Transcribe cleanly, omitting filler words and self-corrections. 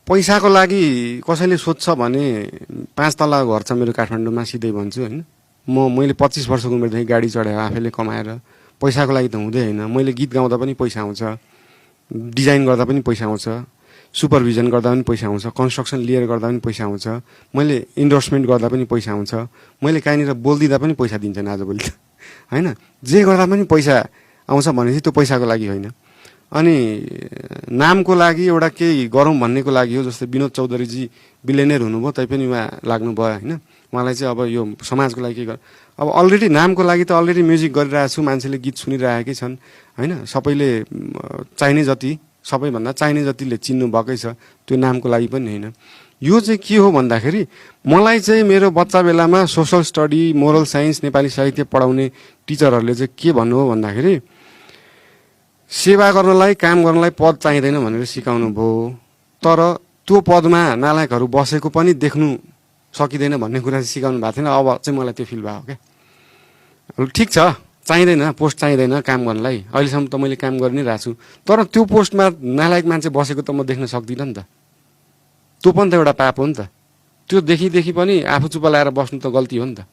पैसाको लागि कसैले सोध्छ भने 5 तला घर छ मेरो काठमाडौँमा सिधै भन्छु हैन। मैले 25 वर्षको उमेरदेखि गाडी चढाएर आफैले कमाएर पैसाको लागि त हुँदै हैन। मैले गीत गाउँदा पनि पैसा आउँछ, डिजाइन गर्दा पनि पैसा आउँछ, सुपरभिजन गर्दा पनि पैसा आउँछ, कन्स्ट्रक्सन लिएर गर्दा पनि पैसा आउँछ, मैले इन्डोर्समेन्ट गर्दा पनि पैसा आउँछ, मैले कहीँनिर बोल्दिँदा पनि पैसा दिन्छन् आजभोलि त हैन। जे गर्दा पनि पैसा आउँछ भनेपछि त्यो पैसाको लागि होइन। अनि नामको लागि एउटा केही गरौँ भन्नेको लागि हो। जस्तै विनोद चौधरीजी बिलियनियर हुनुभयो तैपनि उहाँ लाग्नुभयो हैन। उहाँलाई चाहिँ अब यो समाजको लागि के गर, अब अलरेडी नामको लागि त अलरेडी म्युजिक गरिरहेको छु, मान्छेले गीत सुनिरहेकै छन् हैन। सबैले चाहिने जति, सबैभन्दा चाहिने जतिले चिन्नु भएकै छ, त्यो नामको लागि पनि होइन। यो चाहिँ के हो भन्दाखेरि मलाई चाहिँ मेरो बच्चा बेलामा social study, moral science, Nepali साहित्य पढाउने टिचरहरूले चाहिँ के भन्नु हो भन्दाखेरि सेवा गर्नलाई, काम गर्नलाई पद चाहिँदैन भनेर सिकाउनु भयो। तर त्यो पदमा नालायकहरू बसेको पनि देख्नु सकिँदैन भन्ने कुरा चाहिँ सिकाउनु भएको थिएन। अब चाहिँ मलाई त्यो फिल भयो क्या। ठिक छ, चाहिँदैन, पोस्ट चाहिँदैन काम गर्नलाई, अहिलेसम्म त मैले काम गरि नै रहेको छु। तर त्यो पोस्टमा नालायक मान्छे बसेको त म देख्न सक्दिनँ नि त। त्यो पनि त एउटा पाप हो नि त। त्यो देखि पनि आफू चुप लाएर बस्नु त गल्ती हो नि त।